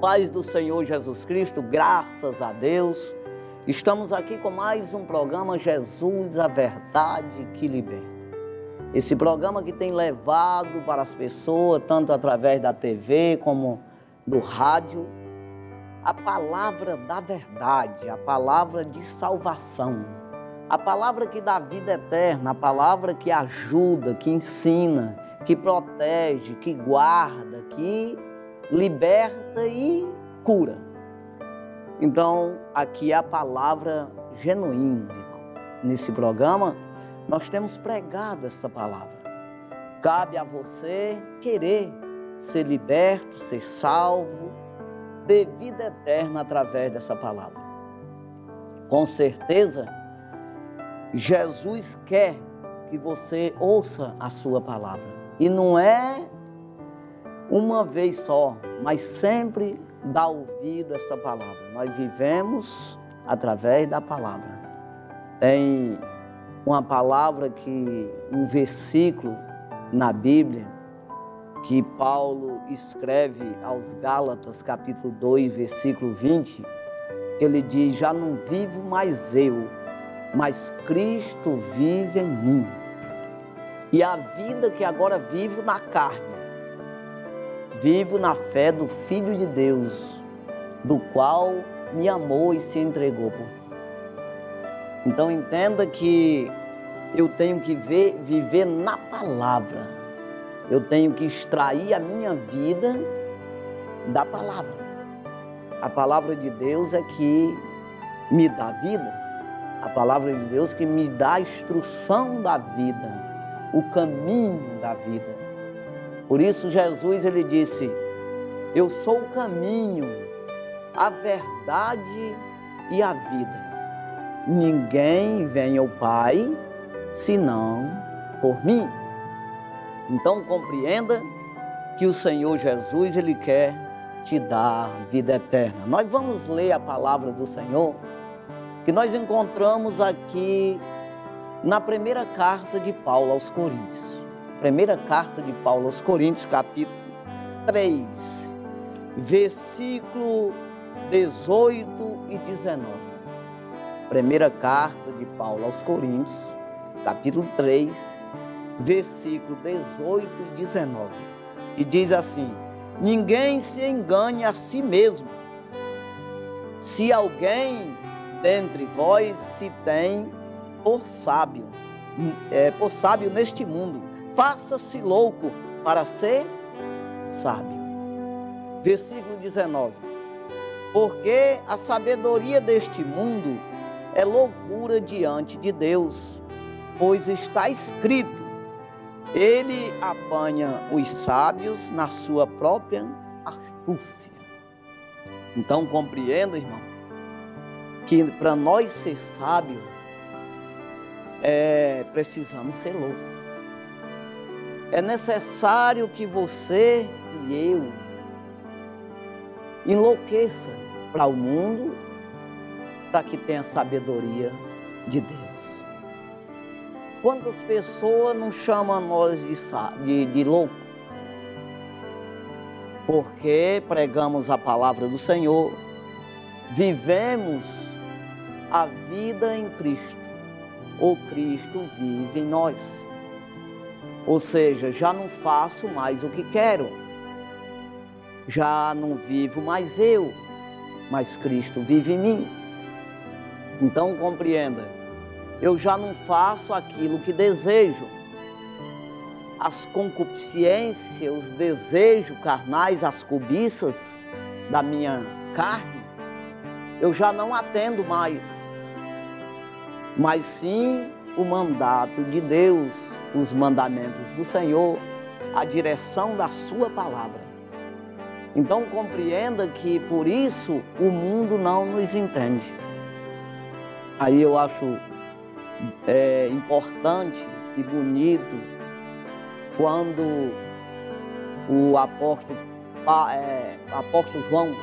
Paz do Senhor Jesus Cristo, graças a Deus. Estamos aqui com mais um programa Jesus, a Verdade que Liberta. Esse programa que tem levado para as pessoas, tanto através da TV como do rádio, a palavra da verdade, a palavra de salvação, a palavra que dá vida eterna, a palavra que ajuda, que ensina, que protege, que guarda, que liberta e cura. Então, aqui é a palavra genuína, irmão. Nesse programa, nós temos pregado esta palavra. Cabe a você querer ser liberto, ser salvo, ter vida eterna através dessa palavra. Com certeza, Jesus quer que você ouça a sua palavra. E não é uma vez só, mas sempre dá ouvido a esta palavra. Nós vivemos através da palavra. Tem uma palavra um versículo na Bíblia, que Paulo escreve aos Gálatas, capítulo 2, versículo 20, que ele diz: já não vivo mais eu, mas Cristo vive em mim. E a vida que agora vivo na carne, vivo na fé do Filho de Deus, do qual me amou e se entregou por mim. Então entenda que eu tenho que viver na palavra. Eu tenho que extrair a minha vida da palavra. A palavra de Deus é que me dá vida. A palavra de Deus que me dá a instrução da vida, o caminho da vida. Por isso Jesus, ele disse: eu sou o caminho, a verdade e a vida. Ninguém vem ao Pai senão por mim. Então compreenda que o Senhor Jesus, ele quer te dar vida eterna. Nós vamos ler a palavra do Senhor, que nós encontramos aqui na primeira carta de Paulo aos Coríntios. Primeira carta de Paulo aos Coríntios, capítulo 3, versículo 18 e 19. Primeira carta de Paulo aos Coríntios, capítulo 3, versículo 18 e 19. E diz assim: ninguém se engane a si mesmo. Se alguém dentre vós se tem por sábio neste mundo, faça-se louco para ser sábio. Versículo 19. Porque a sabedoria deste mundo é loucura diante de Deus, pois está escrito: ele apanha os sábios na sua própria astúcia. Então compreenda, irmão, que para nós ser sábio, precisamos ser loucos. É necessário que você e eu enlouqueça para o mundo, para que tenha sabedoria de Deus. Quantas pessoas não chamam nós de louco? Porque pregamos a palavra do Senhor, vivemos a vida em Cristo. O Cristo vive em nós. Ou seja, já não faço mais o que quero. Já não vivo mais eu, mas Cristo vive em mim. Então compreenda, eu já não faço aquilo que desejo. As concupiscências, os desejos carnais, as cobiças da minha carne, eu já não atendo mais. Mas sim o mandato de Deus, os mandamentos do Senhor, a direção da sua palavra. Então compreenda que por isso o mundo não nos entende. Aí eu acho importante e bonito quando o apóstolo João,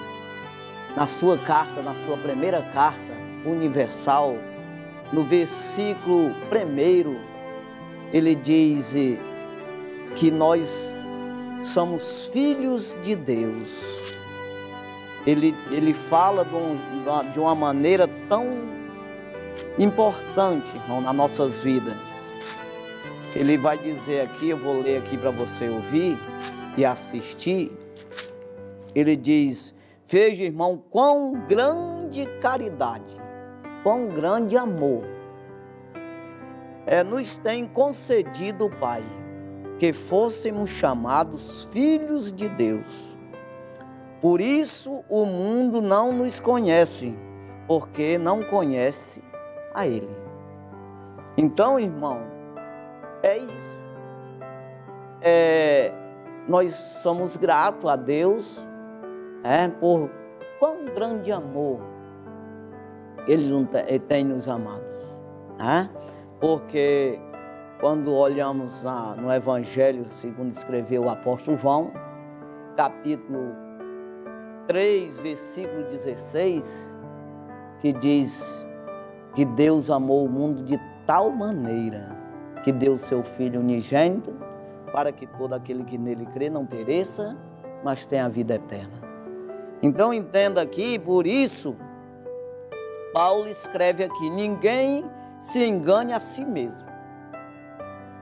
na sua carta, na sua primeira carta universal, no versículo 1, ele diz que nós somos filhos de Deus. ele fala de uma maneira tão importante, irmão, nas nossas vidas. Ele vai dizer aqui, eu vou ler aqui para você ouvir e assistir. Ele diz: veja, irmão, quão grande caridade, quão grande amor nos tem concedido o Pai, que fôssemos chamados filhos de Deus. Por isso o mundo não nos conhece, porque não conhece a Ele. Então, irmão, é isso. Nós somos gratos a Deus por quão grande amor Ele tem nos amado. Porque quando olhamos no Evangelho, segundo escreveu o apóstolo João, capítulo 3, versículo 16, que diz que Deus amou o mundo de tal maneira que deu seu Filho unigênito, para que todo aquele que nele crê não pereça, mas tenha a vida eterna. Então entenda aqui, por isso, Paulo escreve aqui: ninguém se engane a si mesmo.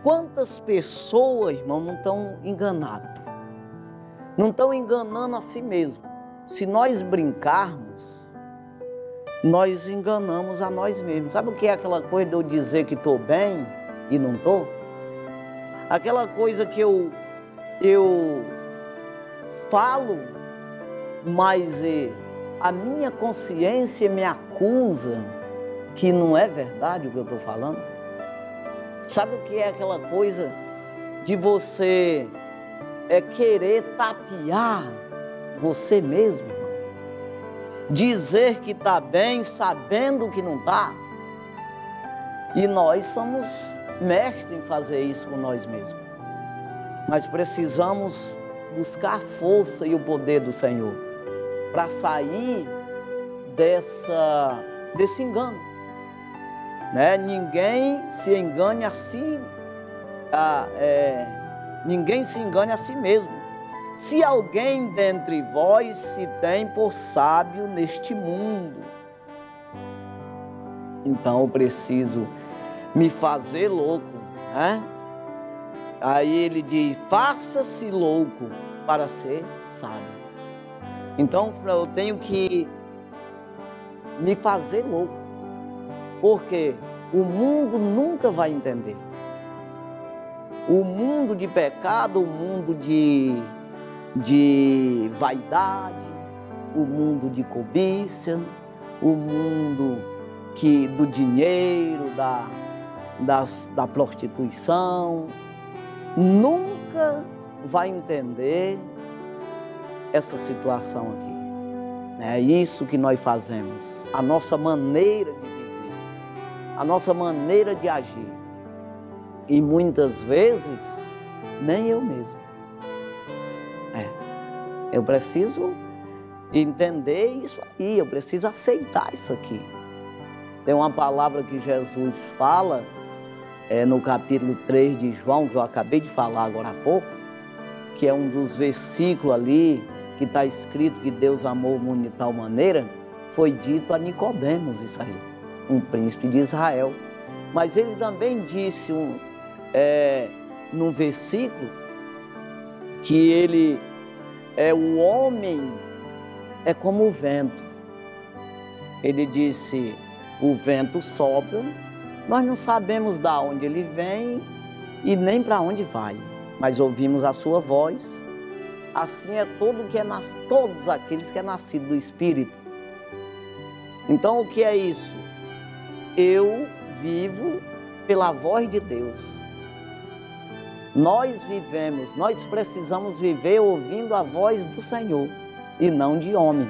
Quantas pessoas, irmão, não estão enganadas? Não estão enganando a si mesmo. Se nós brincarmos, nós enganamos a nós mesmos. Sabe o que é aquela coisa de eu dizer que estou bem e não estou? Aquela coisa que eu falo, mas a minha consciência me acusa que não é verdade o que eu estou falando. Sabe o que é aquela coisa de você querer tapear você mesmo? Dizer que está bem, sabendo que não está. E nós somos mestres em fazer isso com nós mesmos. Mas precisamos buscar a força e o poder do Senhor para sair desse engano. Ninguém se engane a si, ninguém se engane a si mesmo. Se alguém dentre vós se tem por sábio neste mundo, então eu preciso me fazer louco, Aí ele diz: faça-se louco para ser sábio. Então eu tenho que me fazer louco, porque o mundo nunca vai entender. O mundo de pecado, o mundo de vaidade, o mundo de cobiça, o mundo do dinheiro, da prostituição, nunca vai entender essa situação aqui. É isso que nós fazemos, a nossa maneira de viver, a nossa maneira de agir. E muitas vezes, nem eu mesmo. Eu preciso entender isso aí, eu preciso aceitar isso aqui. Tem uma palavra que Jesus fala, no capítulo 3 de João, que eu acabei de falar agora há pouco, que é um dos versículos ali, que está escrito que Deus amou o mundo de tal maneira, foi dito a Nicodemos isso aí, um príncipe de Israel. Mas ele também disse num versículo que o homem é como o vento. Ele disse: o vento sopra, nós não sabemos de onde ele vem e nem para onde vai, mas ouvimos a sua voz. Assim é todos aqueles que é nascido do Espírito. Então o que é isso? Eu vivo pela voz de Deus. Nós precisamos viver ouvindo a voz do Senhor e não de homem,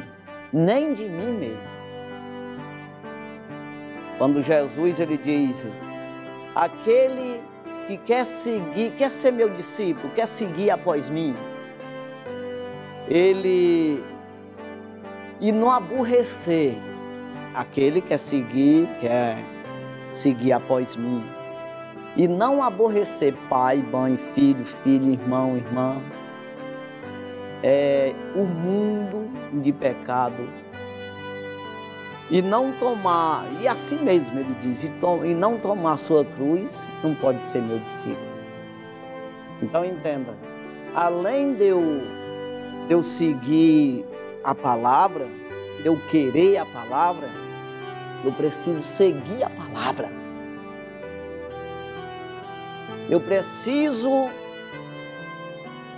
nem de mim mesmo. Quando Jesus ele diz: aquele que quer ser meu discípulo, quer seguir após mim, e não aborrecer aquele que quer seguir após mim, e não aborrecer pai, mãe, filho, irmão, irmã. O mundo de pecado e não tomar, e assim mesmo ele diz, e não tomar a sua cruz, não pode ser meu discípulo. Então entenda, além de eu seguir a palavra, de eu querer a palavra, eu preciso seguir a palavra. Eu preciso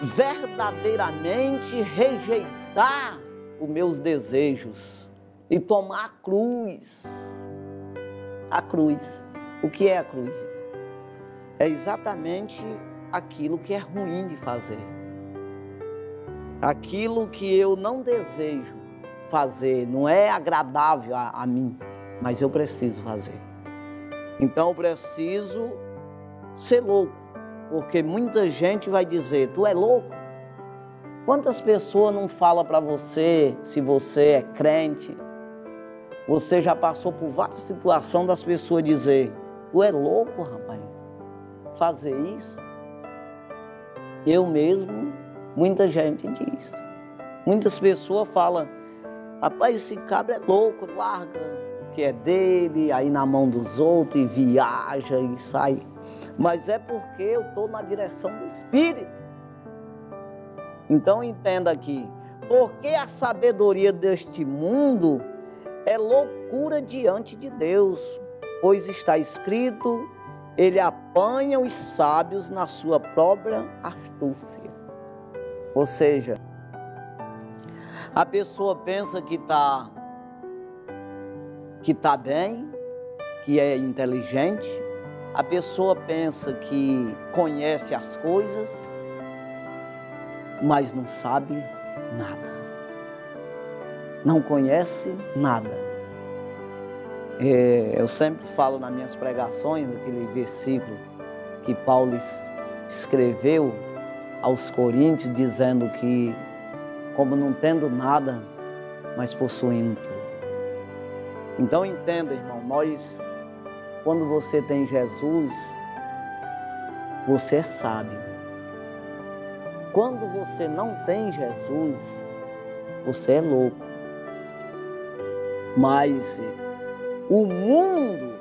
verdadeiramente rejeitar os meus desejos e tomar a cruz. A cruz. O que é a cruz? É exatamente aquilo que é ruim de fazer. Aquilo que eu não desejo fazer, não é agradável a mim, mas eu preciso fazer. Então eu preciso ser louco, porque muita gente vai dizer, tu é louco? Quantas pessoas não falam para você, se você é crente, você já passou por várias situações das pessoas dizer, tu é louco, rapaz, fazer isso? Eu mesmo, muita gente diz. Muitas pessoas falam, rapaz, esse cabra é louco, larga o que é dele, aí na mão dos outros e viaja e sai. Mas é porque eu estou na direção do Espírito. Então entenda aqui, porque a sabedoria deste mundo é loucura diante de Deus, pois está escrito, ele apanha os sábios na sua própria astúcia. Ou seja, a pessoa pensa que tá bem, que é inteligente, a pessoa pensa que conhece as coisas, mas não sabe nada. Não conhece nada. Eu sempre falo nas minhas pregações, naquele versículo que Paulo escreveu aos Coríntios, dizendo que, como não tendo nada, mas possuindo tudo. Então entenda, irmão, quando você tem Jesus, você é sábio. Quando você não tem Jesus, você é louco. Mas o mundo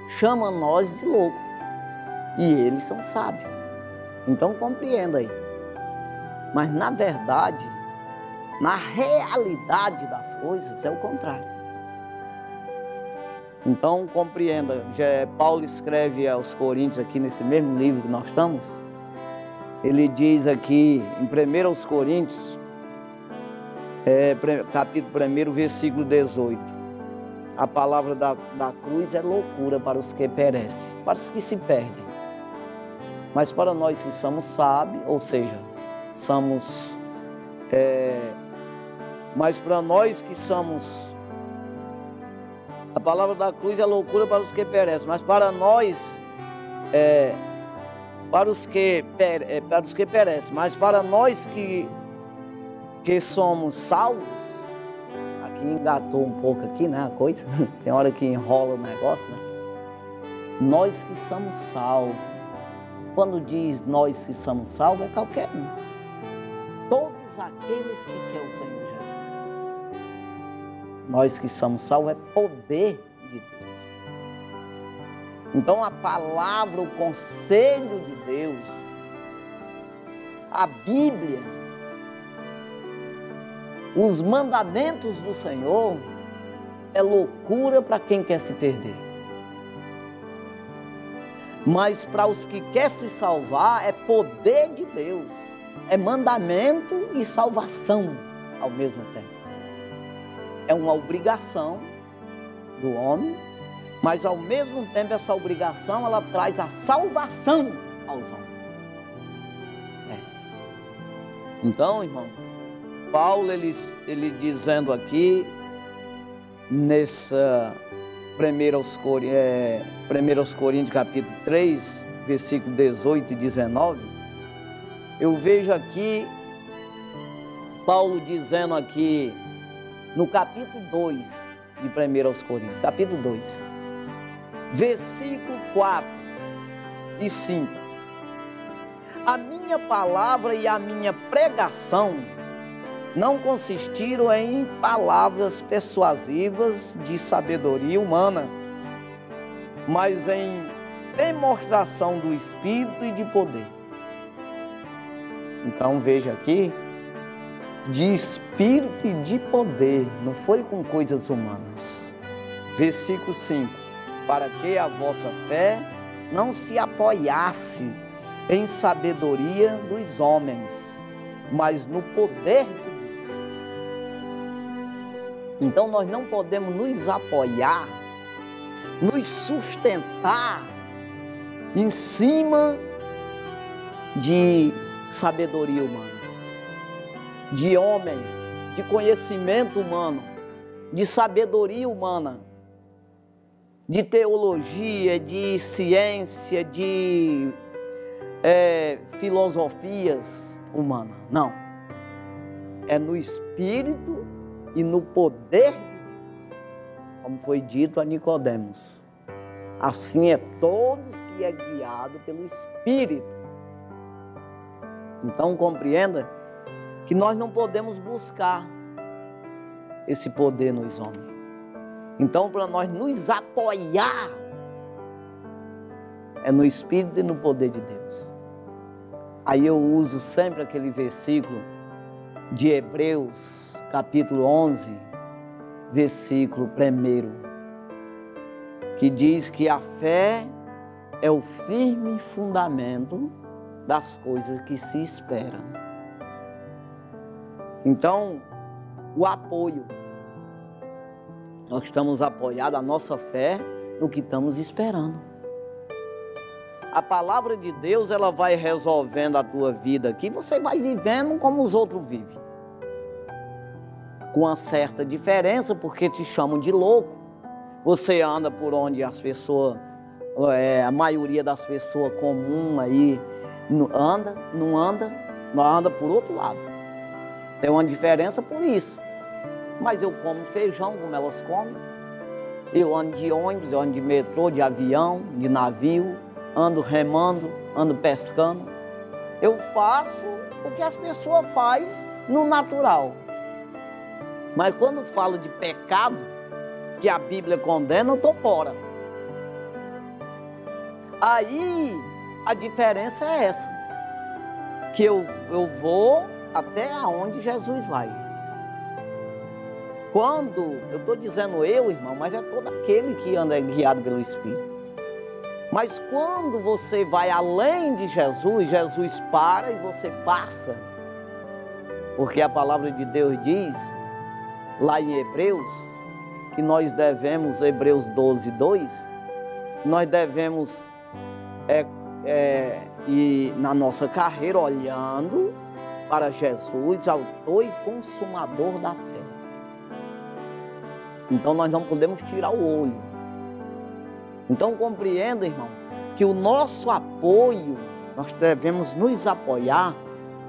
chama nós de louco e eles são sábios. Então compreenda aí. Mas na verdade, na realidade das coisas, é o contrário. Então compreenda, Paulo escreve aos Coríntios aqui nesse mesmo livro que nós estamos. Ele diz aqui em 1 Coríntios, capítulo 1, versículo 18. A palavra da cruz é loucura para os que perecem, para os que se perdem. Mas para nós que somos sábios, ou seja, mas para nós que somos, a palavra da cruz é loucura para os que perecem, mas para nós, para os que perecem, mas para nós que somos salvos, aqui engatou um pouco aqui, né, a coisa, tem hora que enrola o negócio, né? Nós que somos salvos, quando diz nós que somos salvos, é qualquer um, todos aqueles que querem o Senhor Jesus. Nós que somos salvos é poder de Deus. Então a palavra, o conselho de Deus, a Bíblia, os mandamentos do Senhor é loucura para quem quer se perder. Mas para os que querem se salvar é poder de Deus, é mandamento e salvação ao mesmo tempo. É uma obrigação do homem, mas ao mesmo tempo essa obrigação ela traz a salvação aos homens. Então, irmão, Paulo ele dizendo aqui nessa 1 Coríntios capítulo 3, versículo 18 e 19, eu vejo aqui Paulo dizendo aqui no capítulo 2 de 1 Coríntios, capítulo 2, versículo 4 e 5. A minha palavra e a minha pregação não consistiram em palavras persuasivas de sabedoria humana, mas em demonstração do Espírito e de poder. Então veja aqui, de Espírito e de poder, não foi com coisas humanas. Versículo 5, para que a vossa fé não se apoiasse em sabedoria dos homens, mas no poder de Deus. Então nós não podemos nos apoiar, nos sustentar em cima de sabedoria humana, de homem, de conhecimento humano, de sabedoria humana, de teologia, de ciência, de filosofias humanas. Não. É no Espírito e no poder de Deus, como foi dito a Nicodemos. Assim é todos que é guiado pelo Espírito. Então compreenda que nós não podemos buscar esse poder nos homens. Então, para nós nos apoiar, é no Espírito e no poder de Deus. Aí eu uso sempre aquele versículo de Hebreus, capítulo 11, versículo 1, que diz que a fé é o firme fundamento das coisas que se esperam. Então, o apoio. Nós estamos apoiados, a nossa fé, no que estamos esperando. A palavra de Deus, ela vai resolvendo a tua vida aqui, você vai vivendo como os outros vivem. Com uma certa diferença, porque te chamam de louco. Você anda por onde as pessoas, a maioria das pessoas comuns aí, não anda por outro lado. Tem uma diferença por isso. Mas eu como feijão como elas comem. Eu ando de ônibus, eu ando de metrô, de avião, de navio, ando remando, ando pescando. Eu faço o que as pessoas fazem no natural. Mas quando falo de pecado, que a Bíblia condena, eu estou fora. Aí a diferença é essa, que eu vou até aonde Jesus vai. Quando, eu estou dizendo eu, irmão, mas é todo aquele que anda guiado pelo Espírito. Mas quando você vai além de Jesus, Jesus para e você passa. Porque a palavra de Deus diz, lá em Hebreus, que nós devemos, Hebreus 12, 2, nós devemos ir na nossa carreira olhando para Jesus, autor e consumador da fé. Então nós não podemos tirar o olho. Então compreenda, irmão, que o nosso apoio, nós devemos nos apoiar,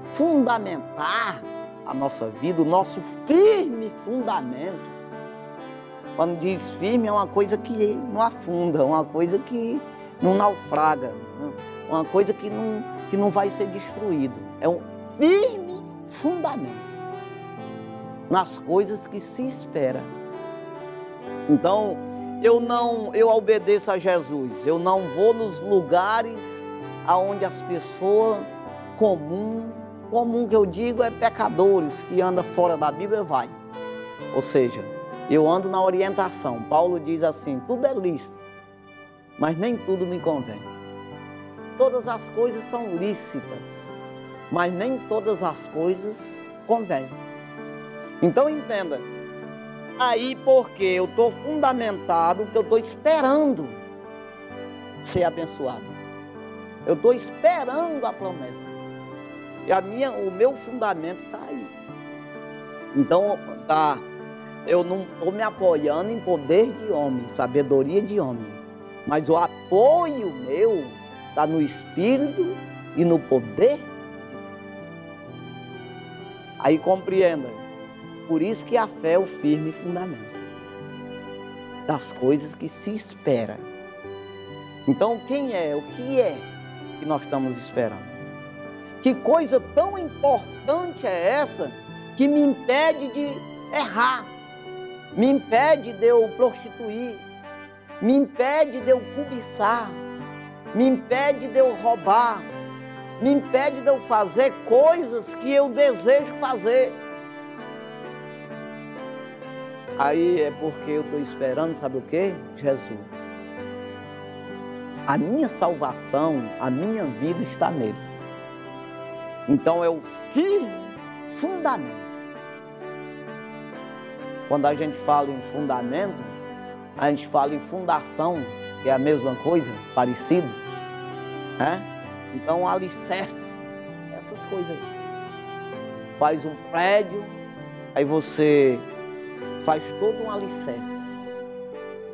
fundamentar a nossa vida, o nosso firme fundamento. Quando diz firme, é uma coisa que não afunda, uma coisa que não naufraga, uma coisa que não vai ser destruída. É um firme fundamento nas coisas que se espera. Então, eu obedeço a Jesus, eu não vou nos lugares aonde as pessoas comum que eu digo é pecadores, que andam fora da Bíblia, vai. Ou seja, eu ando na orientação. Paulo diz assim, tudo é lícito, mas nem tudo me convém. Todas as coisas são lícitas, mas nem todas as coisas convêm. Então entenda, aí porque eu estou fundamentado, que eu estou esperando ser abençoado. Eu estou esperando a promessa. E o meu fundamento está aí. Então, eu não estou me apoiando em poder de homem, sabedoria de homem. Mas o apoio meu está no Espírito e no poder. Aí compreenda. Por isso que a fé é o firme fundamento das coisas que se espera. Então, o que é que nós estamos esperando? Que coisa tão importante é essa que me impede de errar, me impede de eu prostituir, me impede de eu cobiçar, me impede de eu roubar, me impede de eu fazer coisas que eu desejo fazer. Aí é porque eu estou esperando, sabe o quê? Jesus. A minha salvação, a minha vida está nele. Então é o firme fundamento. Quando a gente fala em fundamento, a gente fala em fundação, que é a mesma coisa, parecido, né? Então, alicerce, essas coisas aí. Faz um prédio, aí você faz todo um alicerce,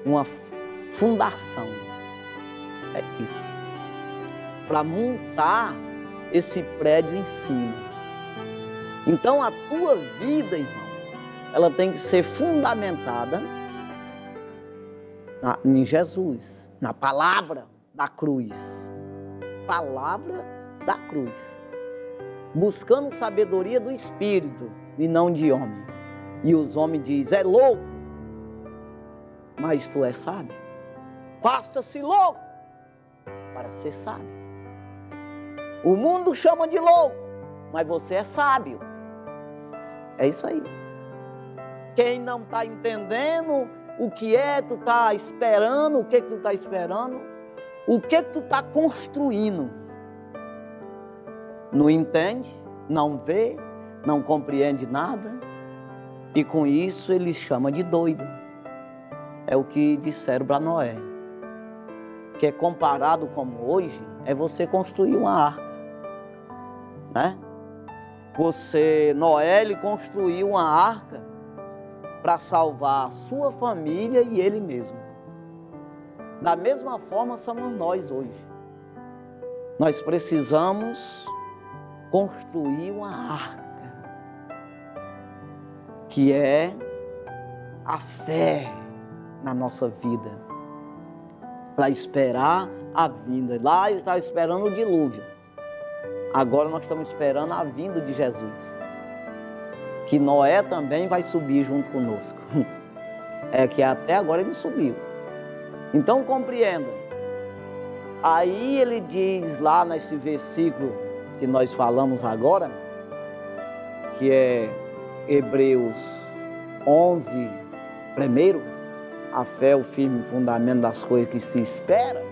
uma fundação. É isso. Para montar esse prédio em cima. Então, a tua vida, irmão, ela tem que ser fundamentada em Jesus, na palavra da cruz. Palavra da cruz. Buscando sabedoria do Espírito e não de homem. E os homens dizem, é louco, mas tu és sábio. Faça-se louco para ser sábio. O mundo chama de louco, mas você é sábio. É isso aí. Quem não está entendendo o que é, tu está esperando, o que tu está esperando, o que tu está construindo. Não entende, não vê, não compreende nada. E com isso ele chama de doido. É o que disseram para Noé. Que é comparado como hoje, é você construir uma arca. Né? Noé, ele construiu uma arca para salvar a sua família e ele mesmo. Da mesma forma somos nós hoje. Nós precisamos construir uma arca, que é a fé na nossa vida, para esperar a vinda. Lá eu estava esperando o dilúvio, agora nós estamos esperando a vinda de Jesus, que Noé também vai subir junto conosco. É que até agora ele não subiu. Então compreenda. Aí ele diz lá nesse versículo que nós falamos agora, que é Hebreus 11, primeiro, a fé é o firme fundamento das coisas que se espera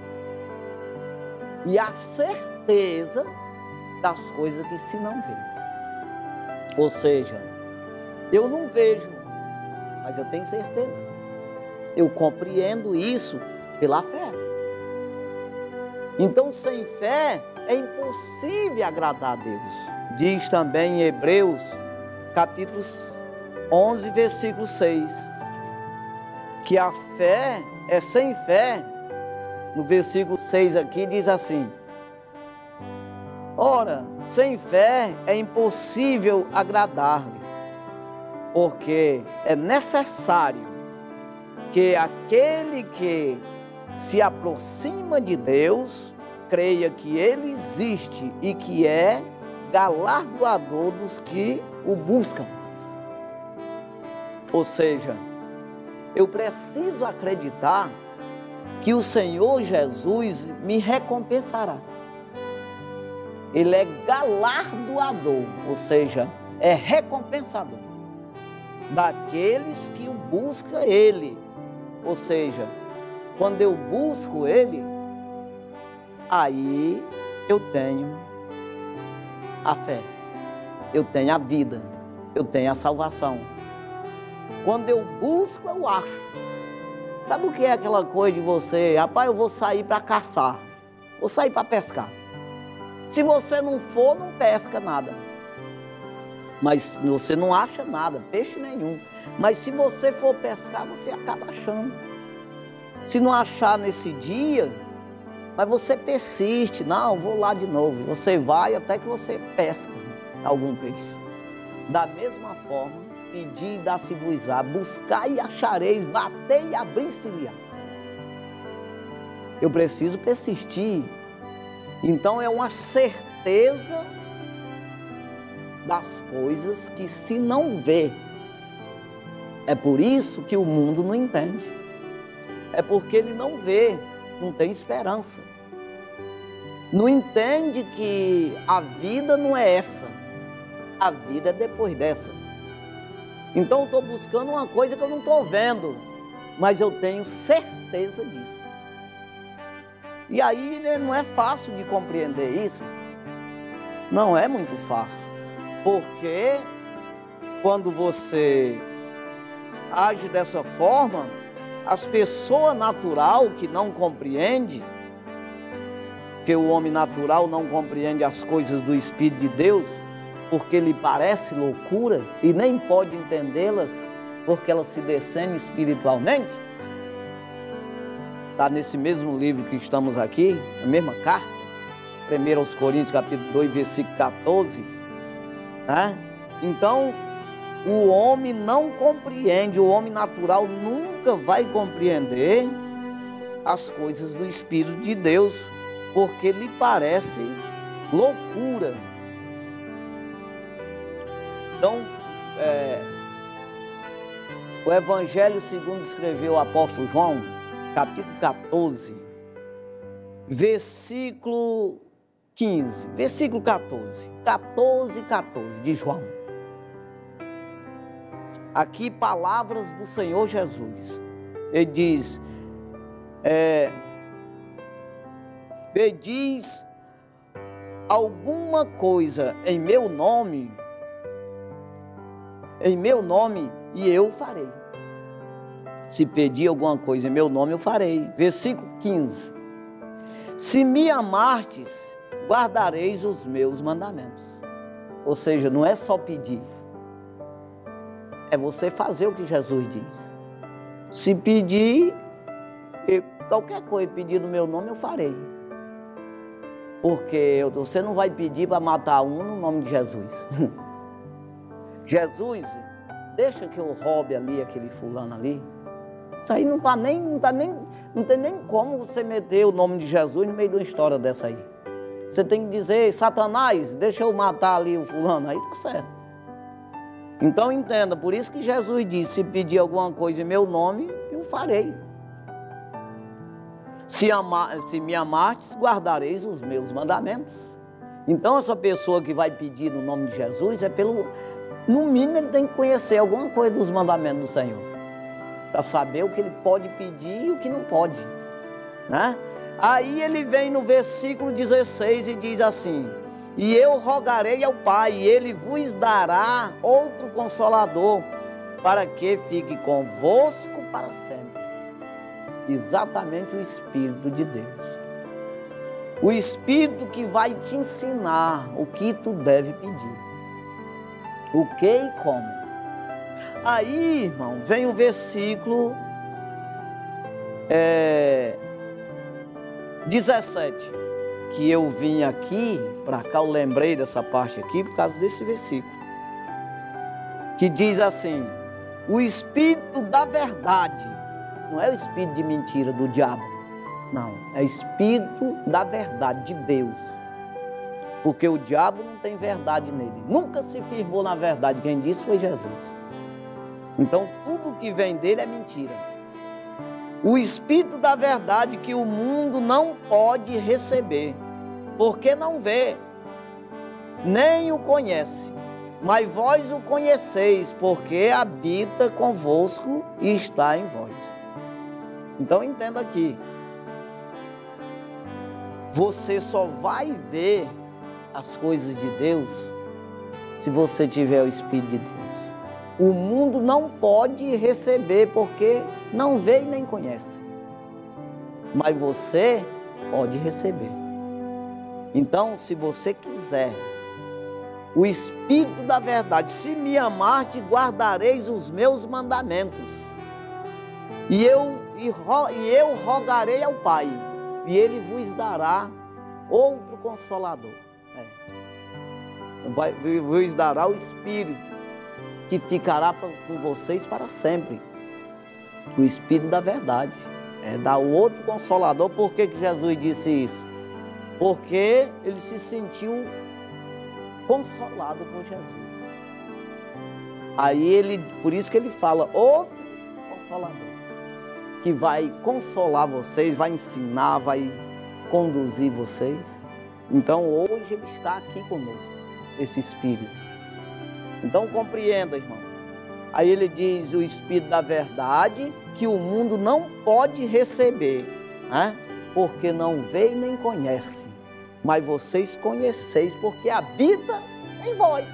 e a certeza das coisas que se não vê. Ou seja, eu não vejo, mas eu tenho certeza. Eu compreendo isso pela fé. Então, sem fé, é impossível agradar a Deus. Diz também em Hebreus, capítulo 11, versículo 6, que a fé é sem fé. No versículo 6 aqui diz assim: ora, sem fé é impossível agradar-lhe, porque é necessário que aquele que se aproxima de Deus creia que Ele existe e que é galardoador dos que o buscam. Ou seja, eu preciso acreditar que o Senhor Jesus me recompensará. Ele é galardoador, ou seja, é recompensador daqueles que o buscam Ele. Ou seja, quando eu busco Ele, aí eu tenho a fé, eu tenho a vida, eu tenho a salvação. Quando eu busco, eu acho. Sabe o que é aquela coisa de você, rapaz, eu vou sair para caçar, vou sair para pescar. Se você não for, não pesca nada. Mas você não acha nada, peixe nenhum. Mas se você for pescar, você acaba achando. Se não achar nesse dia, mas você persiste, não, vou lá de novo. Você vai até que você pesca algum peixe. Da mesma forma, pedi e dá-se-vos-á, buscai e achareis, batei e abrir-se-lhe-á. Eu preciso persistir. Então é uma certeza das coisas que se não vê. É por isso que o mundo não entende. É porque ele não vê, não tem esperança. Não entende que a vida não é essa. A vida é depois dessa. Então eu estou buscando uma coisa que eu não estou vendo, mas eu tenho certeza disso. E aí, né, não é fácil de compreender isso. Não é muito fácil. Porque quando você age dessa forma, as pessoas natural que não compreende, que o homem natural não compreende as coisas do Espírito de Deus, porque lhe parece loucura e nem pode entendê-las, porque elas se descendem espiritualmente. Está nesse mesmo livro que estamos aqui, a mesma carta, 1 Coríntios capítulo 2, versículo 14. Né? Então, o homem não compreende, o homem natural nunca vai compreender as coisas do Espírito de Deus, porque lhe parece loucura. Então, o Evangelho segundo escreveu o apóstolo João, capítulo 14, versículo 15, versículo 14 de João. Aqui palavras do Senhor Jesus. Ele diz, pedis alguma coisa em meu nome, e eu farei. Se pedir alguma coisa em meu nome, eu farei. Versículo 15. Se me amartes, guardareis os meus mandamentos. Ou seja, não é só pedir. É você fazer o que Jesus diz. Se pedir, qualquer coisa pedir no meu nome, eu farei. Porque você não vai pedir para matar um no nome de Jesus. Jesus, deixa que eu roube ali aquele fulano ali. Isso aí não tem nem como você meter o nome de Jesus no meio de uma história dessa aí. Você tem que dizer, Satanás, deixa eu matar ali o fulano, aí tá certo. Então entenda, por isso que Jesus disse, se pedir alguma coisa em meu nome, eu farei. Se me amartes, guardareis os meus mandamentos. Então essa pessoa que vai pedir no nome de Jesus, no mínimo ele tem que conhecer alguma coisa dos mandamentos do Senhor, para saber o que ele pode pedir e o que não pode, né? Aí ele vem no versículo 16 e diz assim, e eu rogarei ao Pai, e ele vos dará outro Consolador, para que fique convosco para sempre. Exatamente o Espírito de Deus. O Espírito que vai te ensinar o que tu deve pedir. O que e como. Aí, irmão, vem o versículo 17, que eu vim aqui, para cá eu lembrei dessa parte aqui, por causa desse versículo, que diz assim, o Espírito da verdade, não é o Espírito de mentira do diabo, não, é o Espírito da verdade de Deus, porque o diabo não tem verdade nele, nunca se firmou na verdade, quem disse foi Jesus. Então tudo que vem dele é mentira. O Espírito da verdade que o mundo não pode receber, porque não vê, nem o conhece, mas vós o conheceis, porque habita convosco e está em vós. Então entenda aqui, você só vai ver as coisas de Deus se você tiver o Espírito de Deus. O mundo não pode receber porque não vê e nem conhece. Mas você pode receber. Então, se você quiser, o Espírito da verdade, se me amardes, guardareis os meus mandamentos. E eu rogarei ao Pai, e Ele vos dará outro Consolador. Vos dará o Espírito, que ficará com vocês para sempre. O Espírito da verdade. Dá o outro Consolador. Por que Jesus disse isso? Porque ele se sentiu consolado por Jesus. Aí ele, por isso que ele fala, outro consolador, que vai consolar vocês, vai ensinar, vai conduzir vocês. Então hoje ele está aqui conosco, esse Espírito. Então compreenda, irmão. Aí ele diz, o Espírito da verdade, que o mundo não pode receber, né? Porque não vê e nem conhece. Mas vocês conheceis, porque habita em vós.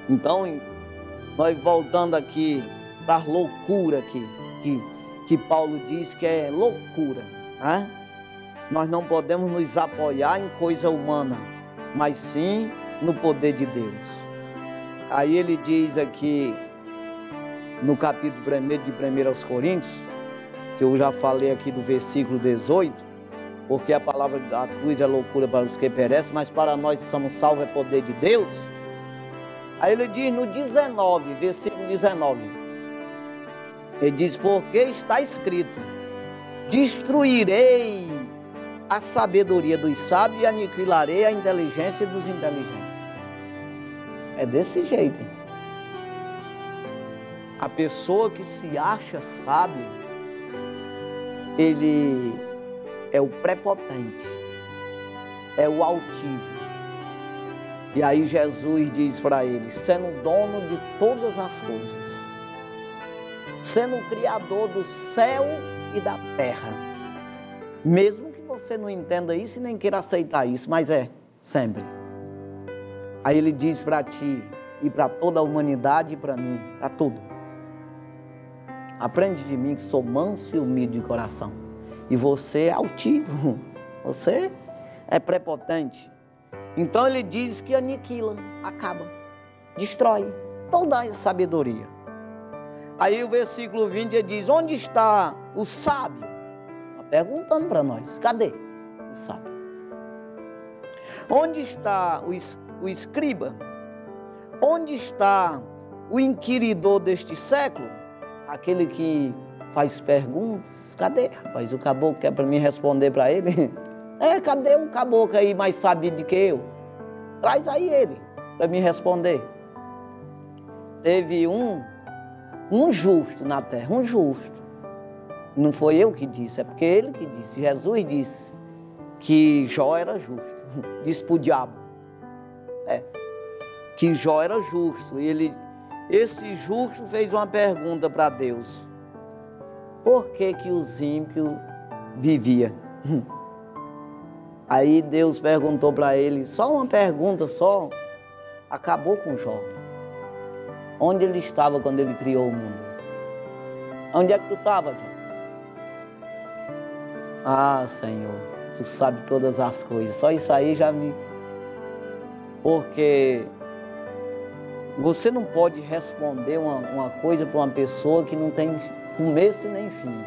Então, nós voltando aqui para a loucura aqui, que Paulo diz que é loucura, né? Nós não podemos nos apoiar em coisa humana, mas sim no poder de Deus. Aí ele diz aqui, no capítulo 1 de 1 aos Coríntios, que eu já falei aqui do versículo 18, porque a palavra da cruz é loucura para os que perecem, mas para nós que somos salvos é poder de Deus. Aí ele diz no 19, versículo 19, ele diz, porque está escrito, destruirei a sabedoria dos sábios e aniquilarei a inteligência dos inteligentes. É desse jeito, hein? A pessoa que se acha sábio, ele é o prepotente, é o altivo. E aí Jesus diz para ele, sendo dono de todas as coisas, sendo o criador do céu e da terra, mesmo que você não entenda isso e nem queira aceitar isso, mas é, sempre. Aí ele diz para ti e para toda a humanidade e para mim, para tudo. Aprende de mim que sou manso e humilde de coração. E você é altivo, você é prepotente. Então ele diz que aniquila, acaba, destrói toda a sabedoria. Aí o versículo 20 ele diz, onde está o sábio? Está perguntando para nós, cadê o sábio? Onde está o escriba? Onde está o inquiridor deste século? Aquele que faz perguntas. Cadê, rapaz? O caboclo quer para mim responder para ele? Cadê um caboclo aí mais sabido do que eu? Traz aí ele para me responder. Teve um justo na terra, um justo. Não foi eu que disse, é porque ele que disse. Jesus disse que Jó era justo. Disse para o diabo. Que Jó era justo. Esse justo fez uma pergunta para Deus. Por que que os ímpios viviam? Aí Deus perguntou para ele, só uma pergunta só, acabou com Jó. Onde ele estava quando ele criou o mundo? Onde é que tu estava, Jó? Ah, Senhor, tu sabe todas as coisas. Só isso aí já me... Porque você não pode responder uma coisa para uma pessoa que não tem começo e nem fim.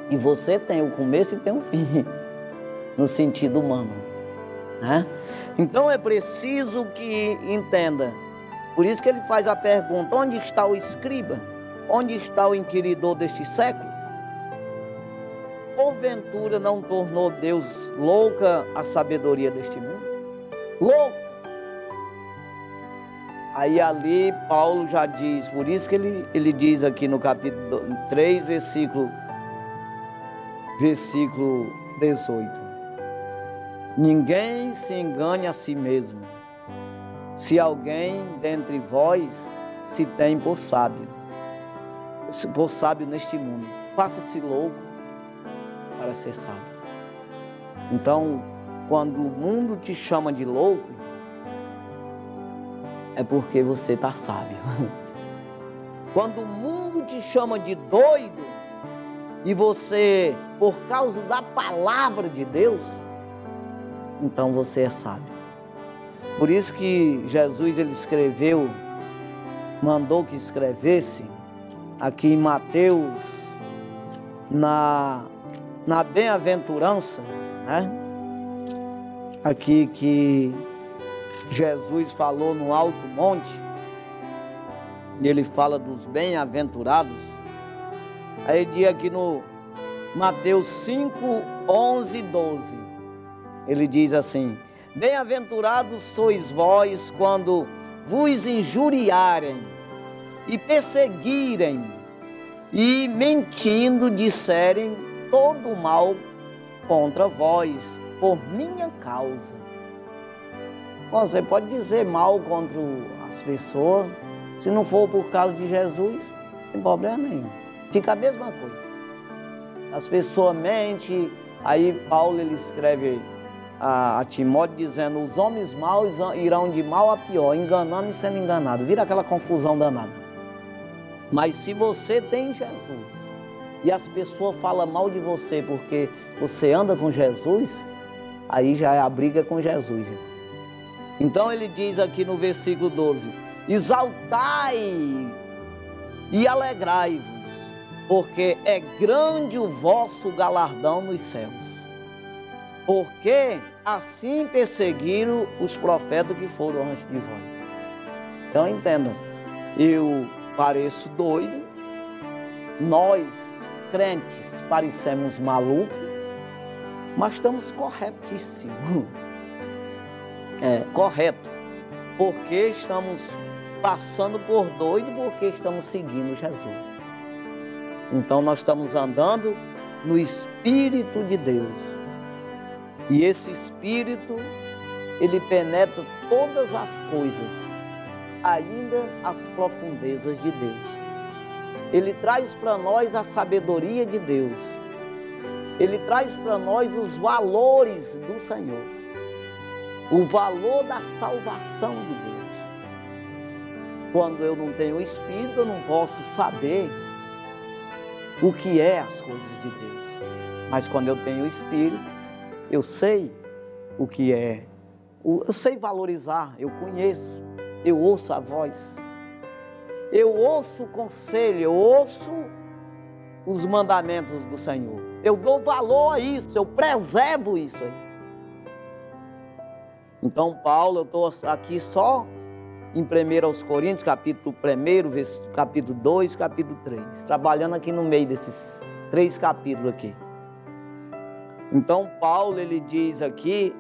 E você tem o começo e tem o fim. No sentido humano, né? Então é preciso que entenda. Por isso que ele faz a pergunta, onde está o escriba? Onde está o inquiridor deste século? Porventura não tornou Deus louca a sabedoria deste mundo? Louca! Aí ali Paulo já diz, por isso que ele diz aqui no capítulo 3, versículo 18. Ninguém se engane a si mesmo. Se alguém dentre vós se tem por sábio neste mundo, faça-se louco para ser sábio. Então, quando o mundo te chama de louco, é porque você está sábio. Quando o mundo te chama de doido, e você, por causa da palavra de Deus, então você é sábio. Por isso que Jesus ele escreveu, mandou que escrevesse aqui em Mateus, na bem-aventurança, né? Aqui que Jesus falou no alto monte, e ele fala dos bem-aventurados. Aí diz aqui no Mateus 5, 11 e 12, ele diz assim, Bem-aventurados sois vós quando vos injuriarem e perseguirem e mentindo disserem todo mal contra vós por minha causa. Você pode dizer mal contra as pessoas, se não for por causa de Jesus, não tem problema nenhum. Fica a mesma coisa. As pessoas mentem, aí Paulo ele escreve a Timóteo dizendo, os homens maus irão de mal a pior, enganando e sendo enganado. Vira aquela confusão danada. Mas se você tem Jesus e as pessoas falam mal de você porque você anda com Jesus, aí já é a briga com Jesus. Então ele diz aqui no versículo 12, exaltai e alegrai-vos, porque é grande o vosso galardão nos céus. Porque assim perseguiram os profetas que foram antes de vós. Então entendam, eu pareço doido, nós crentes parecemos malucos, mas estamos corretíssimos. Correto, porque estamos passando por doido, porque estamos seguindo Jesus. Então nós estamos andando no Espírito de Deus. E esse Espírito, ele penetra todas as coisas, ainda as profundezas de Deus. Ele traz para nós a sabedoria de Deus. Ele traz para nós os valores do Senhor. O valor da salvação de Deus. Quando eu não tenho o Espírito, eu não posso saber o que é as coisas de Deus. Mas quando eu tenho o Espírito, eu sei o que é. Eu sei valorizar, eu conheço, eu ouço a voz. Eu ouço o conselho, eu ouço os mandamentos do Senhor. Eu dou valor a isso, eu preservo isso aí. Então, Paulo, eu estou aqui só em 1 Coríntios, capítulo 1, capítulo 2, capítulo 3. Trabalhando aqui no meio desses 3 capítulos aqui. Então, Paulo, ele diz aqui,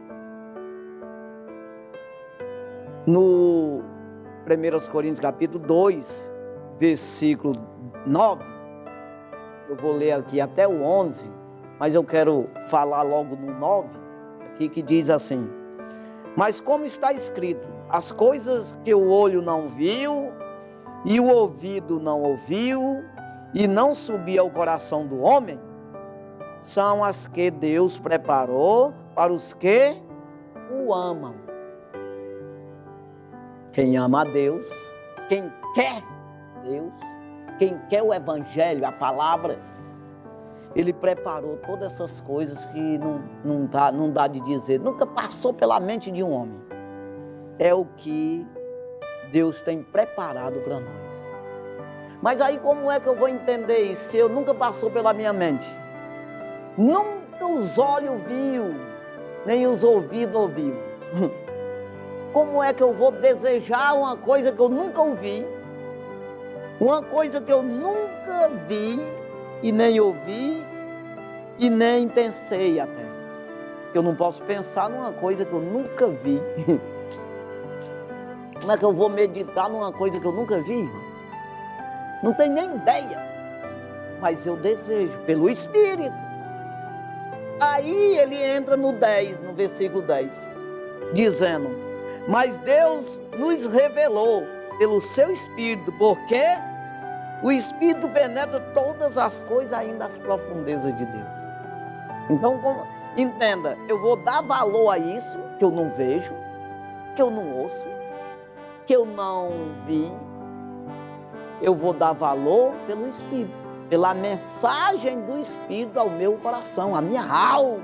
no 1 Coríntios, capítulo 2, versículo 9. Eu vou ler aqui até o 11, mas eu quero falar logo no 9, aqui que diz assim, mas como está escrito, as coisas que o olho não viu, e o ouvido não ouviu, e não subiu ao coração do homem, são as que Deus preparou para os que o amam. Quem ama a Deus, quem quer Deus, quem quer o Evangelho, a palavra, Ele preparou todas essas coisas que não dá de dizer, nunca passou pela mente de um homem. É o que Deus tem preparado para nós. Mas aí como é que eu vou entender isso, se eu nunca passou pela minha mente? Nunca os olhos viu, nem os ouvidos ouviu. Como é que eu vou desejar uma coisa que eu nunca ouvi? Uma coisa que eu nunca vi e nem ouvi e nem pensei até. Eu não posso pensar numa coisa que eu nunca vi. Como é que eu vou meditar numa coisa que eu nunca vi? Não tenho nem ideia. Mas eu desejo pelo Espírito. Aí ele entra no 10, no versículo 10, dizendo, mas Deus nos revelou pelo seu Espírito, porque o Espírito penetra todas as coisas, ainda as profundezas de Deus. Então, entenda, eu vou dar valor a isso que eu não vejo, que eu não ouço, que eu não vi. Eu vou dar valor pelo Espírito, pela mensagem do Espírito ao meu coração, à minha alma,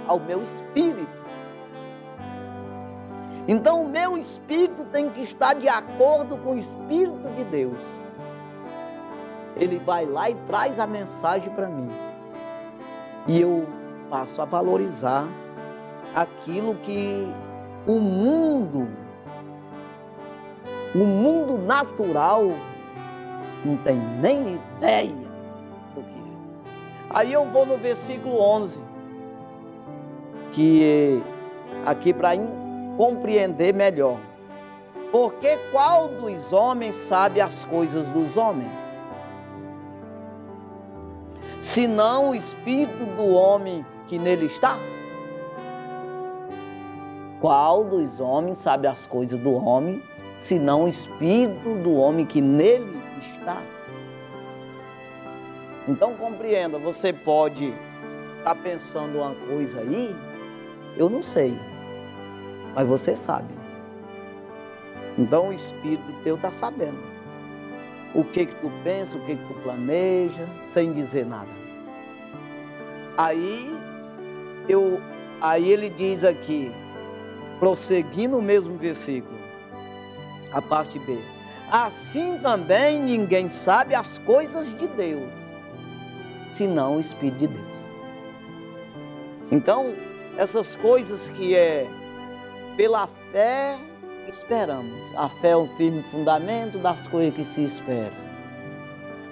ao meu espírito. Então o meu espírito tem que estar de acordo com o Espírito de Deus. Ele vai lá e traz a mensagem para mim. E eu passo a valorizar aquilo que o mundo natural não tem nem ideia do que é. Aí eu vou no versículo 11, que aqui para compreender melhor. Porque qual dos homens sabe as coisas dos homens? Senão o espírito do homem que nele está? Qual dos homens sabe as coisas do homem, senão o espírito do homem que nele está? Então compreenda, você pode estar pensando uma coisa aí, eu não sei, mas você sabe. Então o espírito teu está sabendo o que tu pensa, o que tu planeja, sem dizer nada. Aí ele diz aqui, prosseguindo o mesmo versículo, a parte B: assim também ninguém sabe as coisas de Deus, senão o Espírito de Deus. Então, essas coisas que pela fé esperamos. A fé é um firme fundamento das coisas que se espera,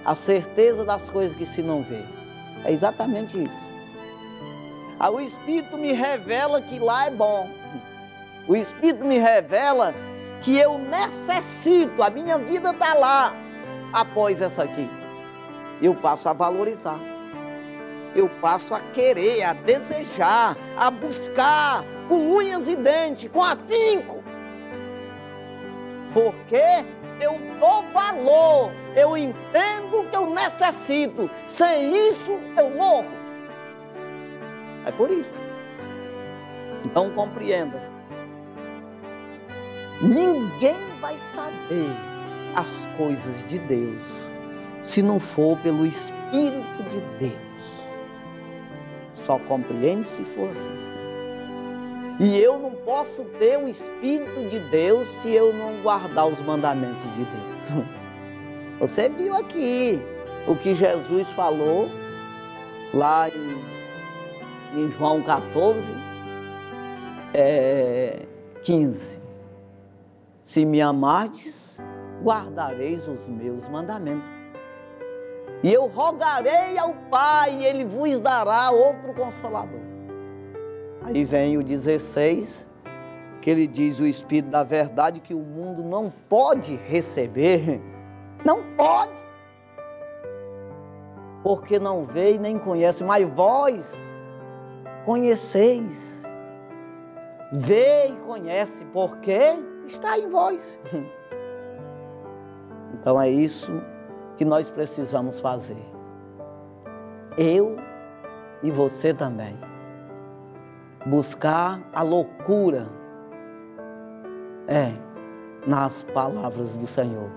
a certeza das coisas que se não vê. É exatamente isso. Aí o Espírito me revela que lá é bom. O Espírito me revela que eu necessito, a minha vida está lá após essa aqui. Eu passo a valorizar, eu passo a querer, a desejar, a buscar com unhas e dentes, com afinco. Porque eu dou valor, eu entendo que eu necessito. Sem isso eu morro. É por isso. Então compreenda. Ninguém vai saber as coisas de Deus se não for pelo Espírito de Deus. Só compreende se for assim. E eu não posso ter o Espírito de Deus se eu não guardar os mandamentos de Deus. Você viu aqui o que Jesus falou lá em João 14, 15. Se me amardes, guardareis os meus mandamentos. E eu rogarei ao Pai, e Ele vos dará outro Consolador. Aí vem o 16, que ele diz: o Espírito da verdade que o mundo não pode receber. Não pode. Porque não vê e nem conhece, mas vós conheceis. Vê e conhece, porque está em vós. Então é isso que nós precisamos fazer. Eu e você também. Buscar a loucura nas palavras do Senhor.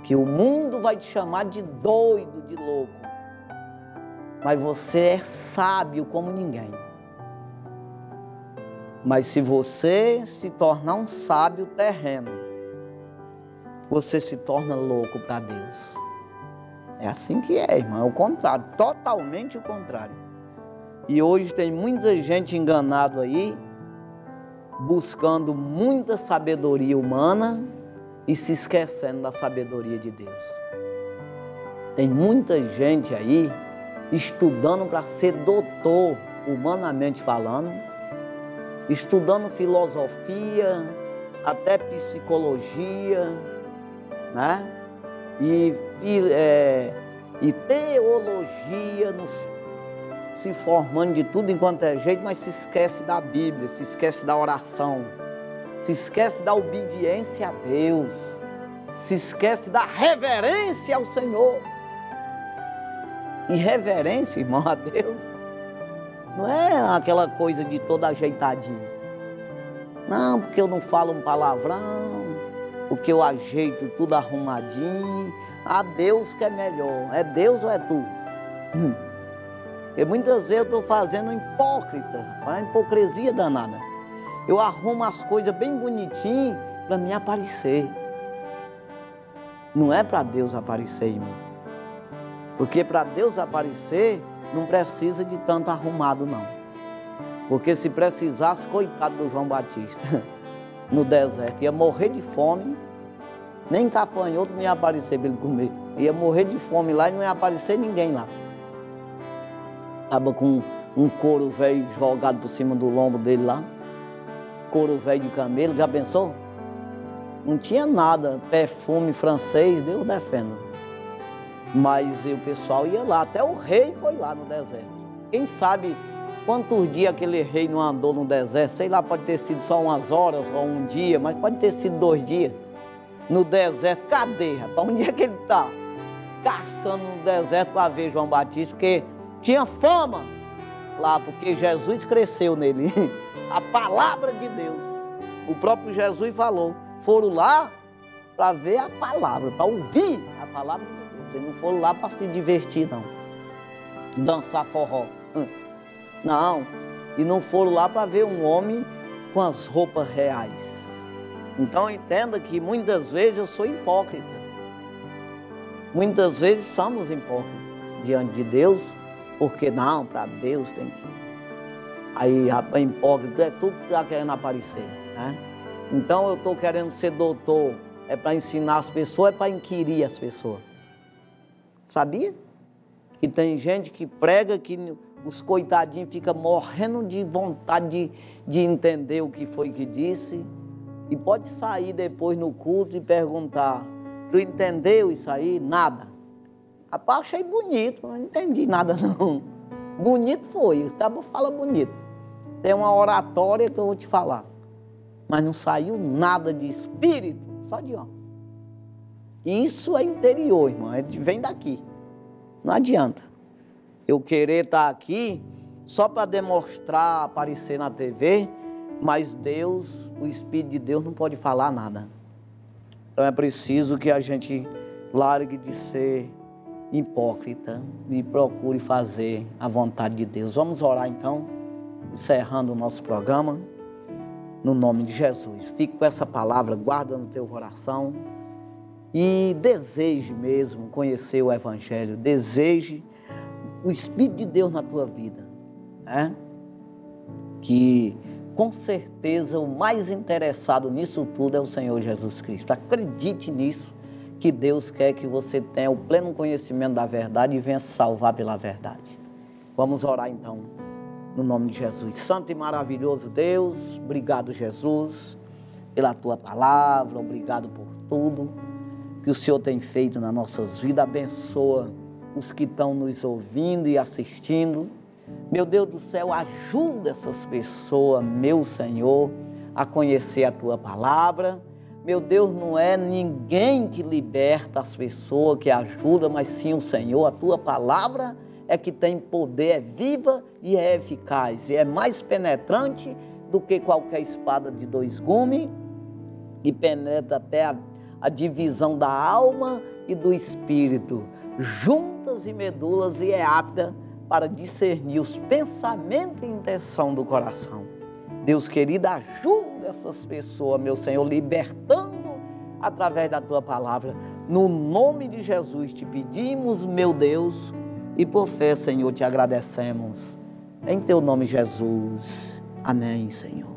Que o mundo vai te chamar de doido, de louco. Mas você é sábio como ninguém. Mas se você se tornar um sábio terreno, você se torna louco para Deus. É assim que é, irmão. É o contrário, totalmente o contrário. E hoje tem muita gente enganada aí, buscando muita sabedoria humana e se esquecendo da sabedoria de Deus. Tem muita gente aí estudando para ser doutor, humanamente falando, estudando filosofia, até psicologia, né? E teologia, se formando de tudo enquanto é jeito, mas se esquece da Bíblia, se esquece da oração, se esquece da obediência a Deus, se esquece da reverência ao Senhor. E reverência, irmão, a Deus, não é aquela coisa de todo ajeitadinho. Não, porque eu não falo um palavrão, porque eu ajeito tudo arrumadinho. A Deus que é melhor. É Deus ou é tu? Porque muitas vezes eu estou fazendo hipócrita, uma hipocrisia danada. Eu arrumo as coisas bem bonitinho para me aparecer. Não é para Deus aparecer em mim. Porque para Deus aparecer, não precisa de tanto arrumado, não. Porque se precisasse, coitado do João Batista, no deserto, ia morrer de fome, nem gafanhoto não ia aparecer para ele comer. Ia morrer de fome lá e não ia aparecer ninguém lá. Estava com um couro velho jogado por cima do lombo dele lá, couro velho de camelo, já pensou? Não tinha nada, perfume francês, Deus defenda. Mas o pessoal ia lá, até o rei foi lá no deserto. Quem sabe quantos dias aquele rei não andou no deserto? Sei lá, pode ter sido só umas horas ou um dia, mas pode ter sido 2 dias. No deserto, cadê, rapaz? Onde é que ele está? Caçando no deserto para ver João Batista, porque tinha fama lá, porque Jesus cresceu nele. A palavra de Deus. O próprio Jesus falou. Foram lá para ver a palavra, para ouvir a palavra de Deus. Eles não foram lá para se divertir, não. Dançar forró. Não. E não foram lá para ver um homem com as roupas reais. Então entenda que muitas vezes eu sou hipócrita. Muitas vezes somos hipócritas diante de Deus, porque não, para Deus tem que... Aí a hipócrita é tudo que está querendo aparecer, né? Então eu estou querendo ser doutor, é para ensinar as pessoas, é para inquirir as pessoas. Sabia? Que tem gente que prega que os coitadinhos ficam morrendo de vontade de entender o que foi que disse. E pode sair depois no culto e perguntar, tu entendeu isso aí? Nada. Rapaz, achei bonito, não entendi nada não. Bonito foi, o cabo fala bonito. Tem uma oratória que eu vou te falar. Mas não saiu nada de espírito, só de alma. Isso é interior, irmão, vem daqui. Não adianta eu querer estar aqui só para demonstrar, aparecer na TV, mas Deus, o Espírito de Deus não pode falar nada. Então é preciso que a gente largue de ser hipócrita e procure fazer a vontade de Deus. Vamos orar então, encerrando o nosso programa, no nome de Jesus. Fique com essa palavra, guarda no teu coração e deseje mesmo conhecer o Evangelho, deseje o Espírito de Deus na tua vida, né? Que com certeza o mais interessado nisso tudo é o Senhor Jesus Cristo. Acredite nisso, que Deus quer que você tenha o pleno conhecimento da verdade e venha se salvar pela verdade. Vamos orar então, no nome de Jesus. Santo e maravilhoso Deus, obrigado Jesus, pela Tua palavra, obrigado por tudo que o Senhor tem feito nas nossas vidas. Abençoa os que estão nos ouvindo e assistindo. Meu Deus do céu, ajuda essas pessoas, meu Senhor, a conhecer a Tua palavra. Meu Deus, não é ninguém que liberta as pessoas, que ajuda, mas sim o Senhor. A Tua palavra é que tem poder, é viva e é eficaz. E é mais penetrante do que qualquer espada de 2 gumes e penetra até a divisão da alma e do espírito, juntas e medulas, e é apta para discernir os pensamentos e intenção do coração. Deus querido, ajuda essas pessoas, meu Senhor, libertando através da Tua palavra. No nome de Jesus te pedimos, meu Deus, e por fé, Senhor, te agradecemos. Em Teu nome, Jesus. Amém, Senhor.